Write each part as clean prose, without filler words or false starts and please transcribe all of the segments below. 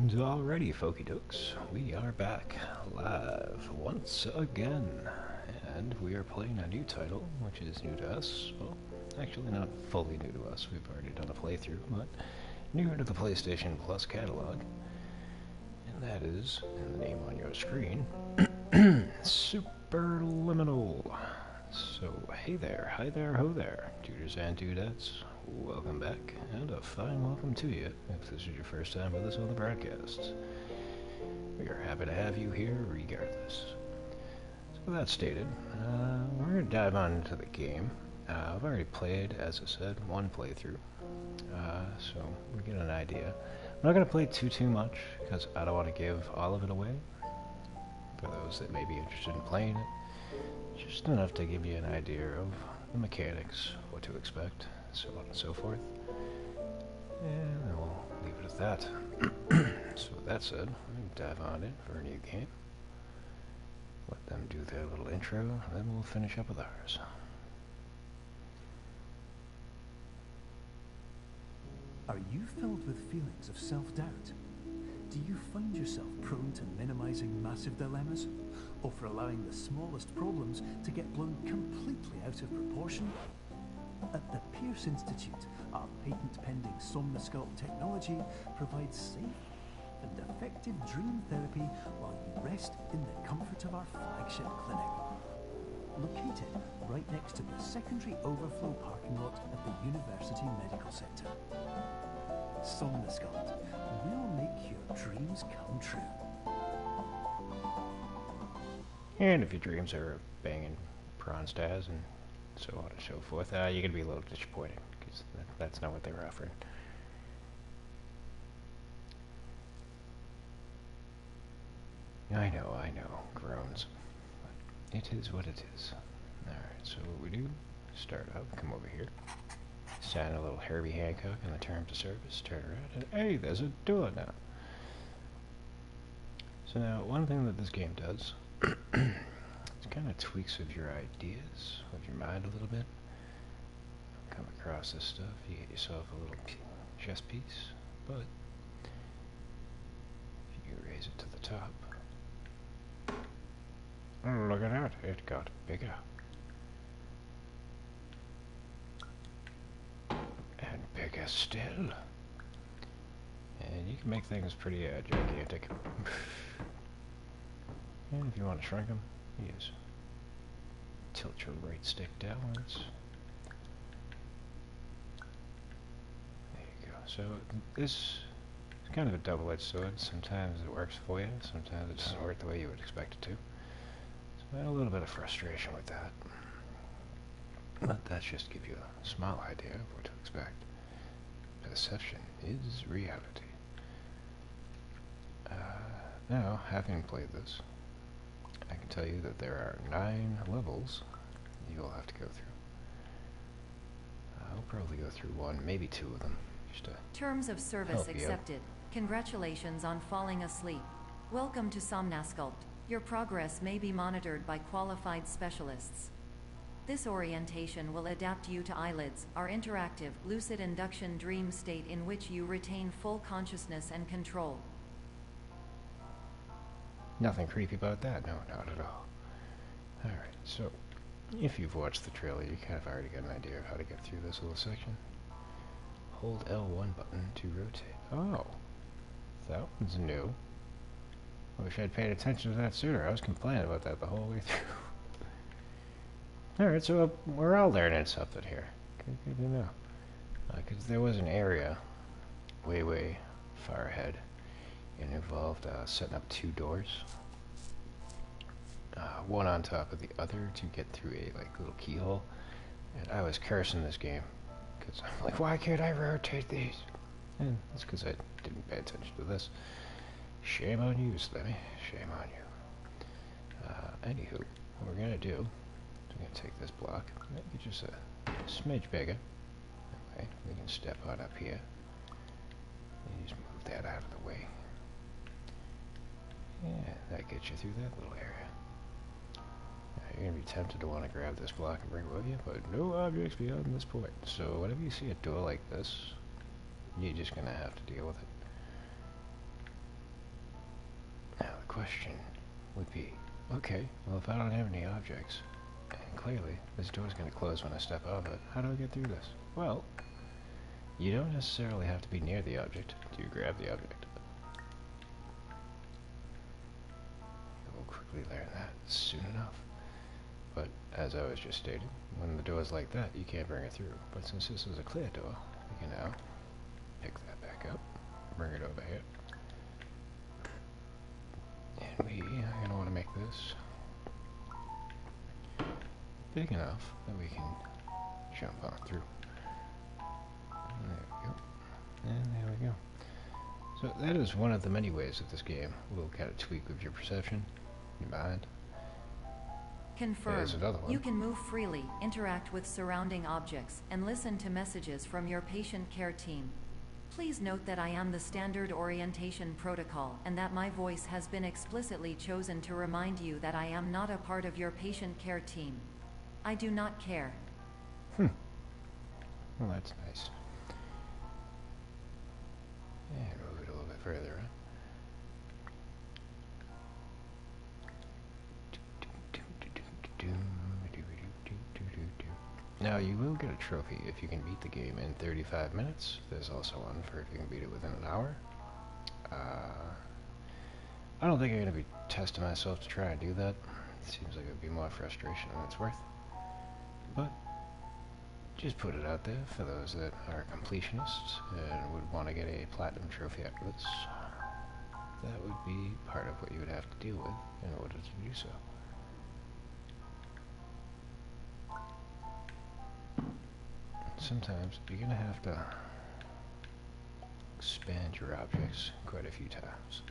And alrighty, folky dokes, we are back live once again, and we are playing a new title, which is new to us. Well, actually not fully new to us, we've already done a playthrough, but new to the PlayStation Plus catalog, and that is, in the name on your screen, Superliminal. So, hey there, hi there, ho there, duders and dudettes. Welcome back, and a fine welcome to you, if this is your first time with us on the broadcast. We are happy to have you here regardless. So that stated, we're going to dive on into the game. I've already played, as I said, one playthrough, so we get an idea. I'm not going to play too much, because I don't want to give all of it away, for those that may be interested in playing it. Just enough to give you an idea of the mechanics, what to expect, so on and so forth. And then we'll leave it at that. So with that said, we'll dive on in for a new game. Let them do their little intro, and then we'll finish up with ours. Are you filled with feelings of self-doubt? Do you find yourself prone to minimizing massive dilemmas, or for allowing the smallest problems to get blown completely out of proportion? At the Pierce Institute, our patent-pending Somnosculpt technology provides safe and effective dream therapy while you rest in the comfort of our flagship clinic. Located right next to the secondary overflow parking lot at the University Medical Center. Somnosculpt will make your dreams come true. And if your dreams are banging prawn stars and so on and so forth, you're going to be a little disappointed, because that's not what they were offering. I know, groans. But it is what it is. Alright, so what we do, start up, come over here, sign a little Herbie Hancock in the terms of service, turn around, and hey, there's a door now. So now, one thing that this game does, it kind of tweaks with your ideas, with your mind a little bit. Come across this stuff, you get yourself a little chess piece, but if you raise it to the top, oh, look at that, it got bigger. And bigger still. And you can make things pretty gigantic. And if you want to shrink them, use tilt your right stick downwards. There you go. So this is kind of a double-edged sword. Sometimes it works for you, sometimes it doesn't work the way you would expect it to. So I had a little bit of frustration with that. But that's just to give you a small idea of what to expect. Perception is reality. Now, having played this, I can tell you that there are 9 levels you'll have to go through. I'll probably go through 1, maybe 2 of them. Just to Terms of service accepted. Congratulations on falling asleep. Welcome to Somnosculpt. Your progress may be monitored by qualified specialists. This orientation will adapt you to eyelids, our interactive, lucid induction dream state in which you retain full consciousness and control. Nothing creepy about that, no, not at all. Alright, so, if you've watched the trailer, you kind of already got an idea of how to get through this little section. Hold L1 button to rotate. Oh, that one's new. I wish I'd paid attention to that sooner. I was complaining about that the whole way through. Alright, so we're all learning something here. Good to know. Because there was an area way far ahead. It involved setting up 2 doors, one on top of the other to get through a little keyhole. And I was cursing this game because I'm like, why can't I rotate these? And that's because I didn't pay attention to this. Shame on you, Slimmy. Shame on you. Anywho, what we're gonna do is we're gonna take this block, make it just a smidge bigger. Okay, we can step on up here and just move that out of the way. Yeah, that gets you through that little area. Now, you're going to be tempted to want to grab this block and bring it with you, but no objects beyond this point. So whenever you see a door like this, you're just going to have to deal with it. question would be, okay, well if I don't have any objects, and clearly this door's going to close when I step out of it, how do I get through this? Well, you don't necessarily have to be near the object to grab the object. We'll quickly learn that soon enough. But as I was just stating, when the door's like that, you can't bring it through. But since this is a clear door, we can now pick that back up, bring it over here. And we are going to want to make this big enough that we can jump on through. And there we go. And there we go. So that is one of the many ways that this game will kind of tweak with your perception, your mind. Confirmed. You can move freely, interact with surrounding objects, and listen to messages from your patient care team. Please note that I am the standard orientation protocol and that my voice has been explicitly chosen to remind you that I am not a part of your patient care team. I do not care. Well, that's nice. And move it a little bit further, huh? Now, you will get a trophy if you can beat the game in 35 minutes. There's also one for if you can beat it within an hour. I don't think I'm going to be testing myself to try and do that. It seems like it would be more frustration than it's worth. But just put it out there for those that are completionists and would want to get a platinum trophy after this. That would be part of what you would have to deal with in order to do so. Sometimes you're going to have to expand your objects quite a few times.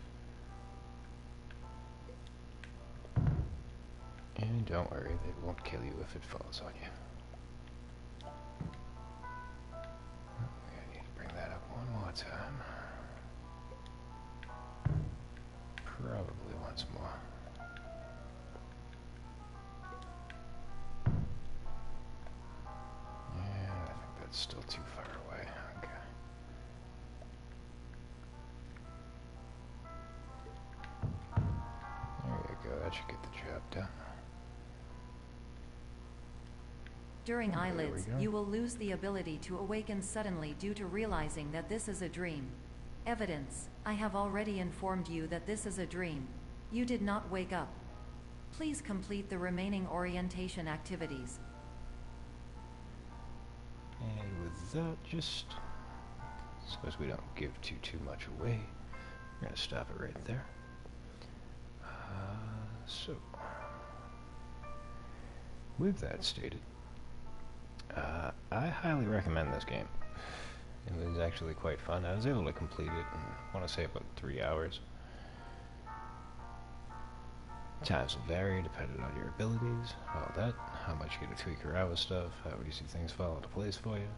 And don't worry, they won't kill you if it falls on you. I need to bring that up one more time. Probably once more. Still too far away. Okay. There you go. That should get the job done. During eyelids, you will lose the ability to awaken suddenly due to realizing that this is a dream. Evidence: I have already informed you that this is a dream. You did not wake up. Please complete the remaining orientation activities. And with that, just suppose we don't give too much away. We're gonna stop it right there. So, with that stated, I highly recommend this game. It was actually quite fun. I was able to complete it in, I want to say, about 3 hours. Times will vary depending on your abilities, all that, how much you get to tweak around with stuff, how easy things fall into place for you.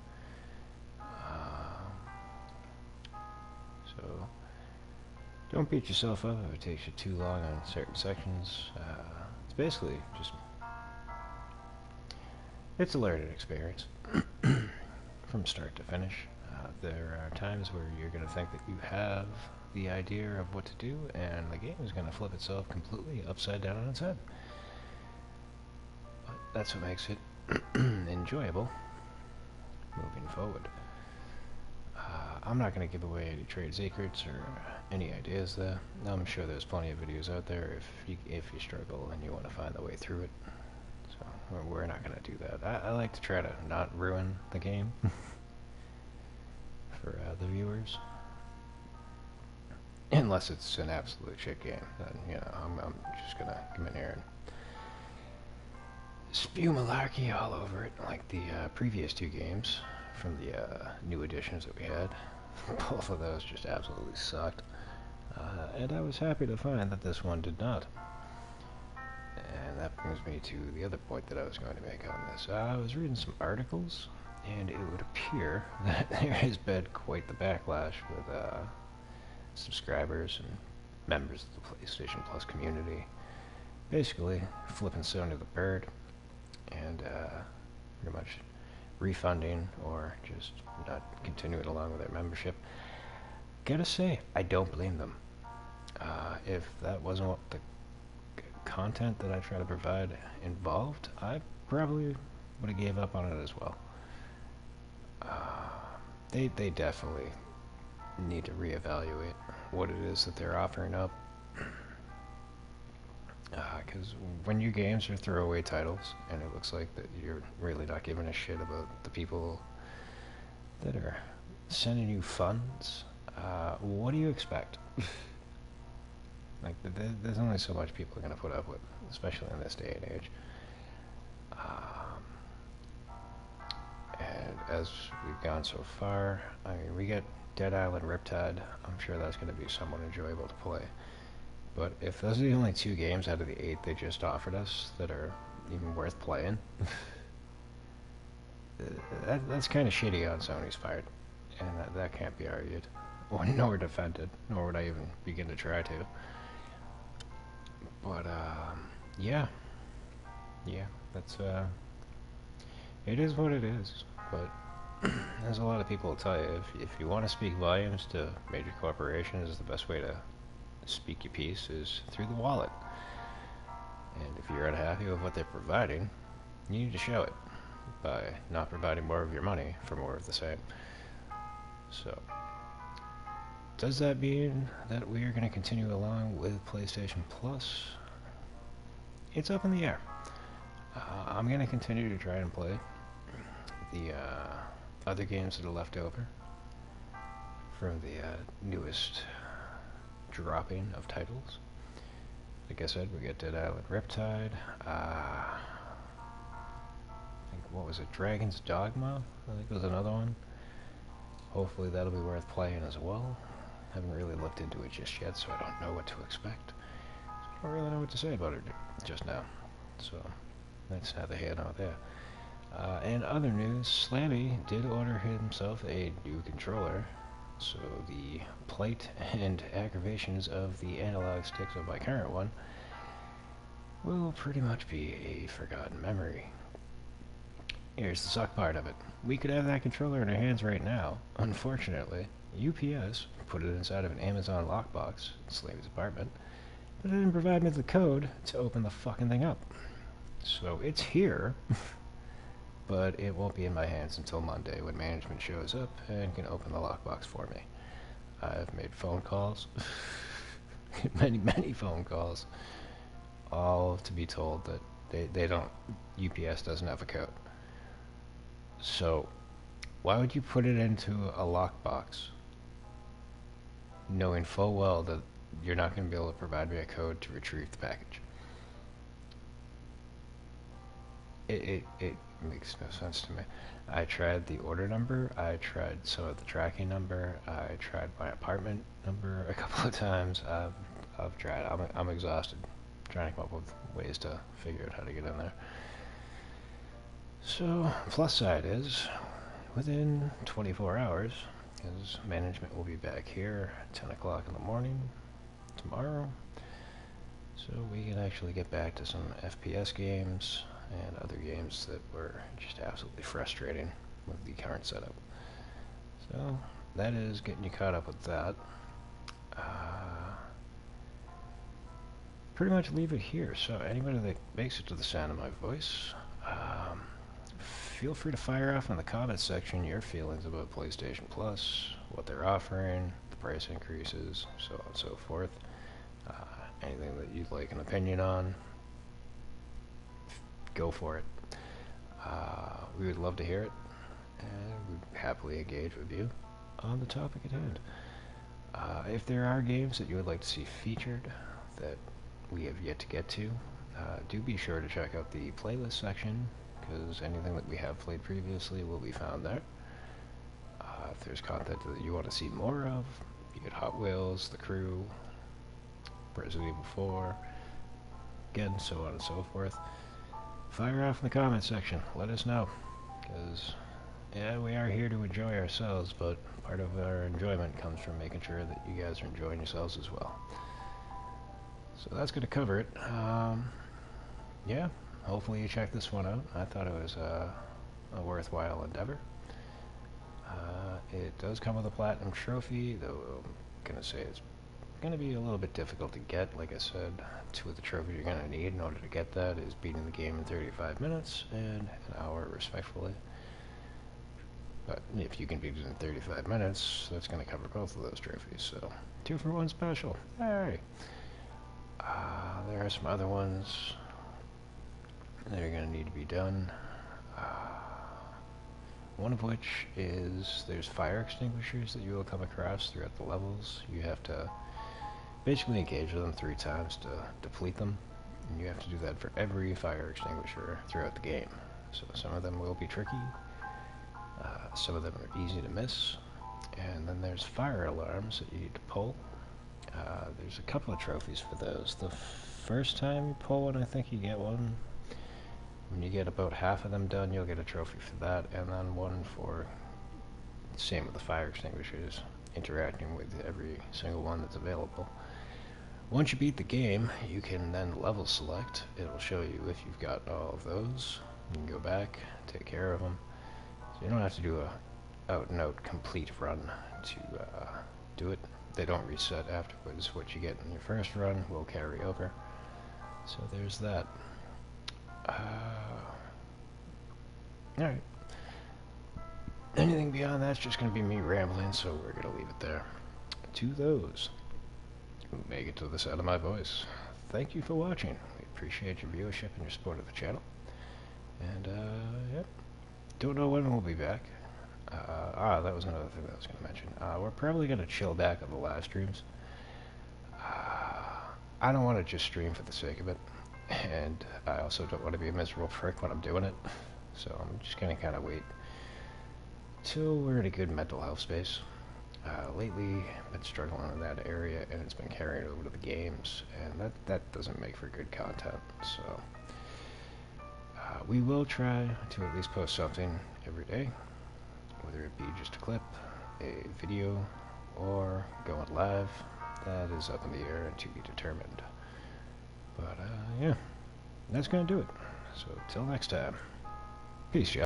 So, don't beat yourself up if it takes you too long on certain sections. It's basically just, it's a learning experience from start to finish. There are times where you're going to think that you have the idea of what to do, and the game is going to flip itself completely upside down on its head. But that's what makes it enjoyable moving forward. I'm not going to give away any trade secrets or any ideas there. I'm sure there's plenty of videos out there if you struggle and you want to find the way through it. So we're not going to do that. I like to try to not ruin the game for the viewers. Unless it's an absolute shit game, then, you know, I'm just gonna come in here and spew malarkey all over it, like the previous two games from the new editions that we had. Both of those just absolutely sucked. And I was happy to find that this one did not. And that brings me to the other point that I was going to make on this. I was reading some articles, and it would appear that there has been quite the backlash with subscribers and members of the PlayStation Plus community basically flipping Sony the bird and pretty much refunding or just not continuing along with their membership. Gotta say, I don't blame them. If that wasn't what the content that I try to provide involved, I probably would have gave up on it as well. They definitely need to reevaluate what it is that they're offering up. Because when your games are throwaway titles, and it looks like that you're really not giving a shit about the people that are sending you funds, what do you expect? Like, there's only so much people are going to put up with, especially in this day and age. And as we've gone so far, I mean, we get Dead Island Riptide. I'm sure that's going to be somewhat enjoyable to play. But if those are the only 2 games out of the 8 they just offered us that are even worth playing, that's kind of shitty on Sony's part. And that can't be argued, or nor defended, nor would I even begin to try to. But, yeah, that's, it is what it is, but as a lot of people will tell you, if you want to speak volumes to major corporations, the best way to speak your piece is through the wallet. And if you're unhappy with what they're providing, you need to show it by not providing more of your money for more of the same. So, does that mean that we are going to continue along with PlayStation Plus? It's up in the air. I'm going to continue to try and play the other games that are left over from the newest dropping of titles. Like I said, we get Dead Island Riptide. I think, what was it? Dragon's Dogma? I think was another one. Hopefully that'll be worth playing as well. Haven't really looked into it just yet, so I don't know what to expect. So I don't really know what to say about it just now. So that's neither here nor there. And other news, Slammy did order himself a new controller, so the plight and aggravations of the analog sticks of my current one will pretty much be a forgotten memory. Here's the suck part of it. We could have that controller in our hands right now. Unfortunately, UPS put it inside of an Amazon lockbox in Slammy's apartment, but it didn't provide me the code to open the fucking thing up. So it's here, but it won't be in my hands until Monday when management shows up and can open the lockbox for me. I've made phone calls, many phone calls, all to be told that they don't, UPS doesn't have a code. So, why would you put it into a lockbox knowing full well that you're not going to be able to provide me a code to retrieve the package? It makes no sense to me. I tried the order number, I tried some of the tracking number, I tried my apartment number a couple of times. I've tried. I'm exhausted trying to come up with ways to figure out how to get in there. So, plus side is, within 24 hours, because management will be back here at 10 o'clock in the morning tomorrow, so we can actually get back to some FPS games and other games that were just absolutely frustrating with the current setup. So, that is getting you caught up with that. Pretty much leave it here. So, anybody that makes it to the sound of my voice, feel free to fire off in the comments section your feelings about PlayStation Plus, what they're offering, the price increases, so on and so forth. Anything that you'd like an opinion on, go for it. We would love to hear it, and we'd happily engage with you on the topic at hand. If there are games that you would like to see featured that we have yet to get to, do be sure to check out the playlist section, because anything that we have played previously will be found there. If there's content that you want to see more of, be it Hot Wheels, The Crew, Resident Evil 4, again, so on and so forth, fire off in the comments section. Let us know, because yeah, we are here to enjoy ourselves, but part of our enjoyment comes from making sure that you guys are enjoying yourselves as well. So that's going to cover it. Yeah, hopefully you check this one out. I thought it was a worthwhile endeavor. It does come with a platinum trophy, though I'm going to say it's going to be a little bit difficult to get. Like I said, 2 of the trophies you're going to need in order to get that is beating the game in 35 minutes and an hour, respectfully. But if you can beat it in 35 minutes, that's going to cover both of those trophies. So 2 for 1 special. Hey. There are some other ones that are going to need to be done. One of which is there's fire extinguishers that you will come across throughout the levels. You have to basically engage with them 3 times to deplete them. And you have to do that for every fire extinguisher throughout the game. So some of them will be tricky. Some of them are easy to miss. And then there's fire alarms that you need to pull. There's a couple of trophies for those. The first time you pull one, I think you get one. When you get about half of them done, you'll get a trophy for that, and then one for, same with the fire extinguishers, interacting with every single one that's available. Once you beat the game, you can then level select. It'll show you if you've got all of those. You can go back, take care of them. So you don't have to do a out-and-out complete run to do it. They don't reset afterwards. What you get in your first run will carry over. So there's that. Alright. Anything beyond that's just going to be me rambling, so we're going to leave it there. To those who make it to the sound of my voice, thank you for watching. We appreciate your viewership and your support of the channel. And, yep. Don't know when we'll be back. That was another thing that I was going to mention. We're probably going to chill back on the live streams. I don't want to just stream for the sake of it. And I also don't want to be a miserable prick when I'm doing it. So I'm just going to kind of wait till we're in a good mental health space. Lately, I've been struggling in that area, and it's been carried over to the games, and that doesn't make for good content. So we will try to at least post something every day, whether it be just a clip, a video, or going live. That is up in the air and to be determined. But yeah, that's going to do it. So till next time, peace, y'all.